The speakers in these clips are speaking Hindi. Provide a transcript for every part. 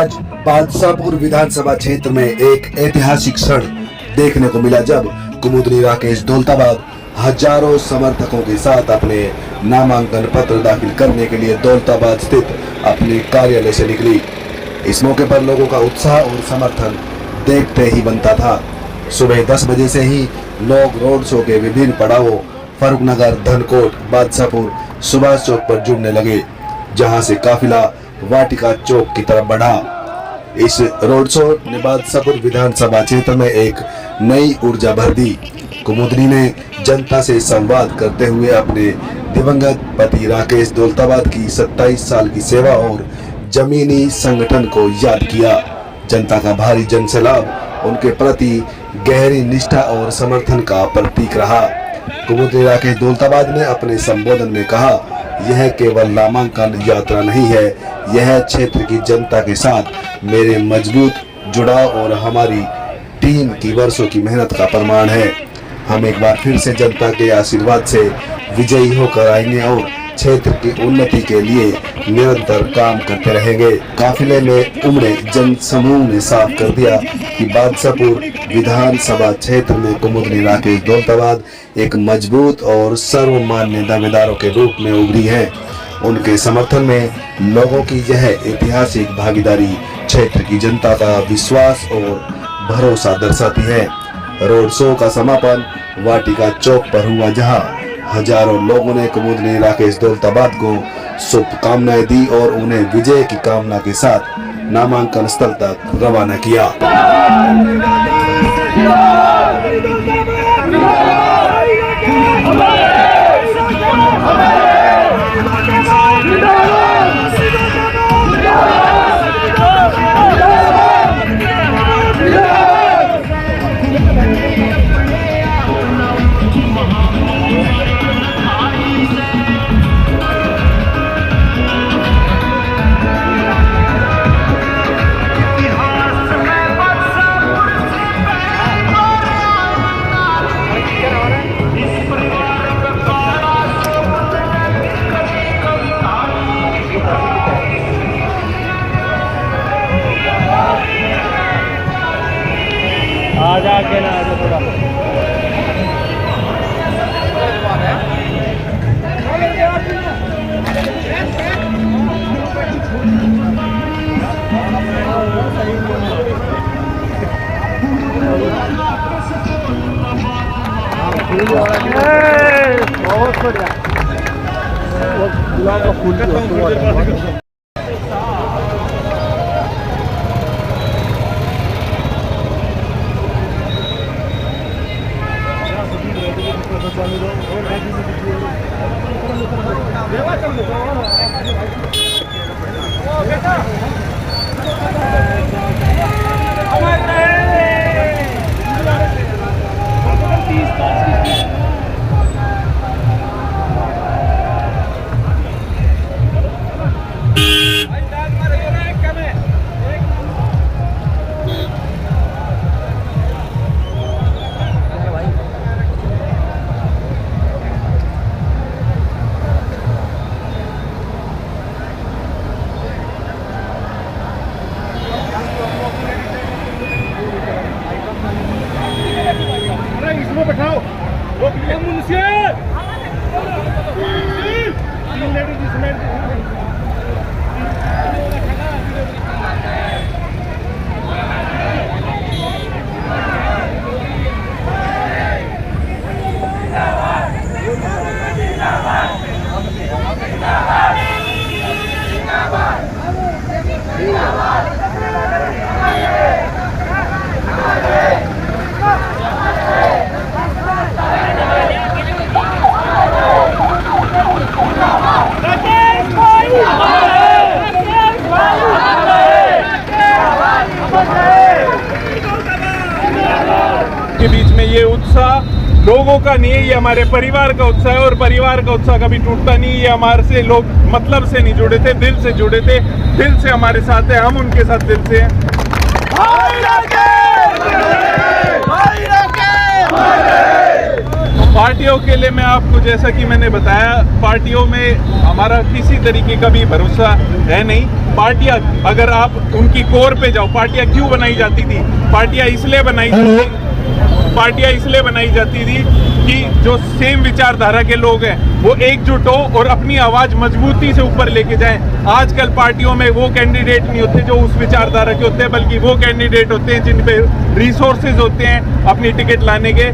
आज बादशाहपुर विधानसभा क्षेत्र में एक ऐतिहासिक क्षण देखने को मिला जब कुमुदनी राकेश दौलताबाद हजारों समर्थकों के साथ अपने नामांकन पत्र दाखिल करने के लिए दौलताबाद स्थित अपने कार्यालय से निकली। इस मौके पर लोगों का उत्साह और समर्थन देखते ही बनता था। सुबह 10 बजे से ही लोग रोड शो के विभिन्न पड़ावों फरुखनगर, धनकोट, बादशाहपुर, सुभाष चौक पर जुड़ने लगे, जहां से काफिला वाटिका चौक की तरफ बढ़ा। इस रोड शो ने बादशाहपुर विधानसभा क्षेत्र में एक नई ऊर्जा भर दी। कुमुदनी ने जनता से संवाद करते हुए अपने दिवंगत पति राकेश दौलताबाद की 27 साल की सेवा और जमीनी संगठन को याद किया। जनता का भारी जनसैलाब उनके प्रति गहरी निष्ठा और समर्थन का प्रतीक रहा। कुमुदनी राकेश दौलताबाद ने अपने संबोधन में कहा, यह केवल नामांकन यात्रा नहीं है, यह क्षेत्र की जनता के साथ मेरे मजबूत जुड़ाव और हमारी टीम की वर्षों की मेहनत का प्रमाण है। हम एक बार फिर से जनता के आशीर्वाद से विजयी होकर आएंगे और क्षेत्र की उन्नति के लिए निरंतर काम करते रहेंगे। काफिले में उमड़े जन समूह ने साफ कर दिया कि बादशाहपुर विधानसभा क्षेत्र में कुमुदनी राकेश दौलताबाद एक मजबूत और सर्वमान्य दावेदारों के रूप में उभरी है। उनके समर्थन में लोगों की यह ऐतिहासिक भागीदारी क्षेत्र की जनता का विश्वास और भरोसा दर्शाती है। रोड शो का समापन वाटिका चौक पर हुआ, जहां हजारों लोगों ने कुमुदनी राकेश दौलताबाद को शुभकामनाएं दी और उन्हें विजय की कामना के साथ नामांकन स्थल तक रवाना किया। आगे ना आगे थोड़ा बहुत बढ़िया गुलाब का फूल बैठाओ के बीच में ये उत्साह लोगों का नहीं है, ये हमारे परिवार का उत्साह है और परिवार का उत्साह कभी टूटता नहीं। ये हमारे से लोग मतलब से नहीं जुड़े थे, दिल से जुड़े थे, दिल से हमारे साथ है, हम उनके साथ दिल से हैं। पार्टियों के लिए मैं आपको, जैसा कि मैंने बताया, पार्टियों में हमारा किसी तरीके का भी भरोसा है नहीं। पार्टियां, अगर आप उनकी कोर पे जाओ, पार्टियां क्यों बनाई जाती थी? पार्टियां इसलिए बनाई जाती थी कि जो सेम विचारधारा के लोग हैं वो एकजुट हो और अपनी आवाज मजबूती से ऊपर लेके जाएं। आजकल पार्टियों में वो कैंडिडेट नहीं होते जो उस विचारधारा के होते हैं, बल्कि वो कैंडिडेट होते हैं जिन पे रिसोर्सेज होते हैं अपनी टिकट लाने के।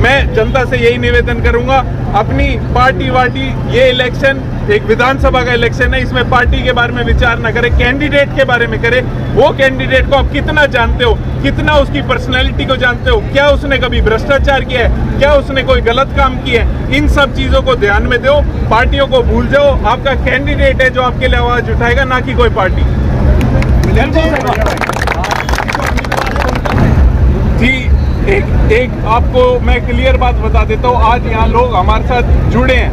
मैं जनता से यही निवेदन करूंगा, अपनी पार्टी वार्टी, ये इलेक्शन एक विधानसभा का इलेक्शन है, इसमें पार्टी के बारे में विचार ना करें, कैंडिडेट के बारे में करें। वो कैंडिडेट को आप कितना जानते हो, कितना उसकी पर्सनैलिटी को जानते हो, क्या उसने कभी भ्रष्टाचार किया है, क्या उसने कोई गलत काम किया है, इन सब चीजों को ध्यान में दो। पार्टियों को भूल जाओ, आपका कैंडिडेट है जो आपके लिए आवाज उठाएगा, ना कि कोई पार्टी। जी, एक आपको मैं क्लियर बात बता देता हूँ, आज यहाँ लोग हमारे साथ जुड़े हैं,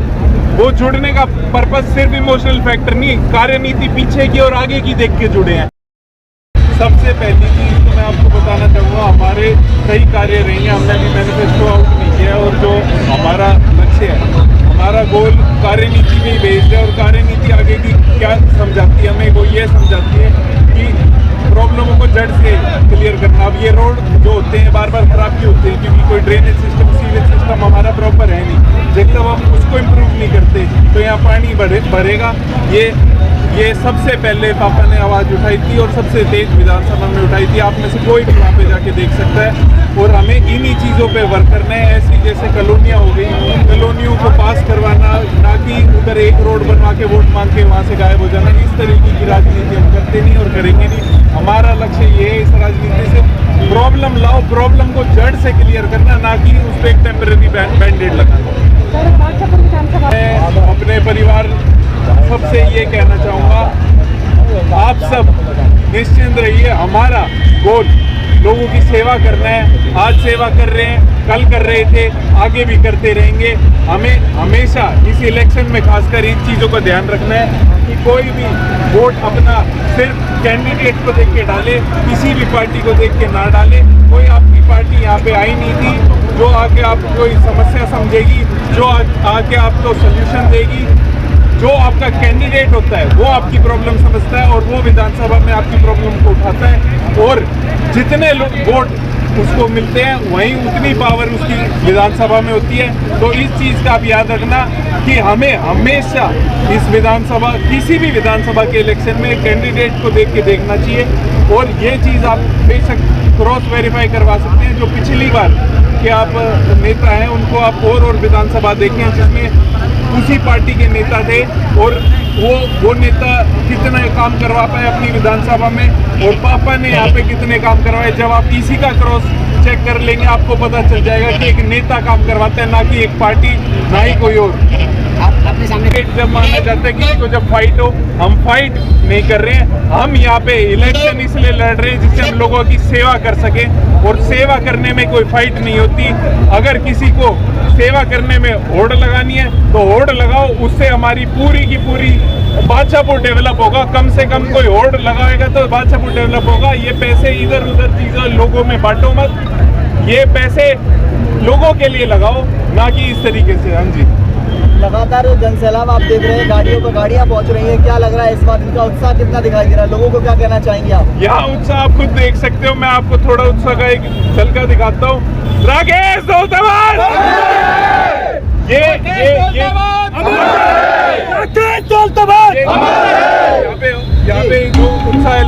वो जुड़ने का पर्पस सिर्फ इमोशनल फैक्टर नहीं, कार्यनीति पीछे की और आगे की देख के जुड़े हैं। सबसे पहली चीज तो मैं आपको बताना चाहूँगा, हमारे कई कार्य रही हैं, हमने भी मैनिफेस्टो आउट नहीं किया, और जो हमारा लक्ष्य है, हमारा गोल कार्यनीति में ही बेस्ड है। और कार्यनीति आगे की क्या समझाती है हमें, वो ये समझाती है कि प्रॉब्लमों को जड़ से क्लियर करना। अब ये रोड जो होते हैं बार बार खराब क्यों होते हैं? क्योंकि कोई ड्रेनेज सिस्टम, सीवेज सिस्टम हमारा प्रॉपर है नहीं। जब तक हम उसको इम्प्रूव नहीं करते तो यहाँ पानी भरेगा। ये सबसे पहले पापा ने आवाज़ उठाई थी और सबसे तेज विधानसभा में उठाई थी। आप में से कोई भी वहाँ पे जाके देख सकता है। और हमें इन्हीं चीज़ों पे वर्क करना है। ऐसी जैसे कॉलोनियाँ हो गई, कॉलोनियों को पास करवाना, ना कि उधर एक रोड बनवा के वोट मांग के वहाँ से गायब हो जाना। इस तरीके की राजनीति हम करते नहीं और करेंगे नहीं। हमारा लक्ष्य ये है, इस राजनीति से प्रॉब्लम लाओ, प्रॉब्लम को जड़ से क्लियर करना, ना कि उस पर एक टेम्परेरी बैंडेड लगाना। मैं अपने परिवार सबसे ये कहना चाहूँगा, आप सब निश्चिंत रहिए। हमारा गोल लोगों की सेवा करना है। आज सेवा कर रहे हैं, कल कर रहे थे, आगे भी करते रहेंगे। हमें हमेशा इस इलेक्शन में खासकर इन चीज़ों का ध्यान रखना है कि कोई भी वोट अपना सिर्फ कैंडिडेट को देख के डाले, किसी भी पार्टी को देख के ना डाले। कोई आपकी पार्टी यहाँ पे आई नहीं थी जो आके आपको कोई समस्या समझेगी, जो आके आपको सोल्यूशन देगी। जो आपका कैंडिडेट होता है वो आपकी प्रॉब्लम समझता है और वो विधानसभा में आपकी प्रॉब्लम को उठाता है, और जितने लोग वोट उसको मिलते हैं वहीं उतनी पावर उसकी विधानसभा में होती है। तो इस चीज़ का आप याद रखना कि हमें हमेशा इस विधानसभा, किसी भी विधानसभा के इलेक्शन में कैंडिडेट को देख के देखना चाहिए। और ये चीज़ आप बेशक क्रॉस वेरीफाई करवा सकते हैं। जो पिछली बार के आप नेता हैं उनको आप और विधानसभा देखें जिसमें उसी पार्टी के नेता थे, और वो नेता कितना काम करवा पाए अपनी विधानसभा में, और पापा ने यहाँ पे कितने काम करवाए। जब आप इसी का क्रॉस चेक कर लेंगे आपको पता चल जाएगा कि एक नेता काम करवाता है, ना कि एक पार्टी, ना ही कोई और। अपने सामने जब माना जाता है कि तो जब फाइट हो, हम फाइट नहीं कर रहे हैं। हम यहाँ पे इलेक्शन इसलिए लड़ रहे हैं जिससे हम लोगों की सेवा कर सके, और सेवा करने में कोई फाइट नहीं होती। अगर किसी को सेवा करने में होड़ लगानी है तो होड़ लगाओ, उससे हमारी पूरी की पूरी बादशाहपुर डेवलप होगा। कम से कम कोई होड़ लगाएगा तो बादशाहपुर डेवलप होगा। ये पैसे इधर उधर चीज़ें लोगों में बांटो मत, ये पैसे लोगों के लिए लगाओ, ना कि इस तरीके से। हाँ जी, लगातार जनसैलाब आप देख रहे हैं, गाड़ियों पर गाड़ियां पहुंच रही हैं, क्या लग रहा है इस बार इनका उत्साह कितना दिखाई दे रहा है? लोगों को क्या कहना चाहेंगे आप? यहाँ उत्साह आप खुद देख सकते हो। मैं आपको थोड़ा उत्साह का एक झलका दिखाता हूँ। राकेश दौलताबाद, ये यहाँ पे जो उत्साह है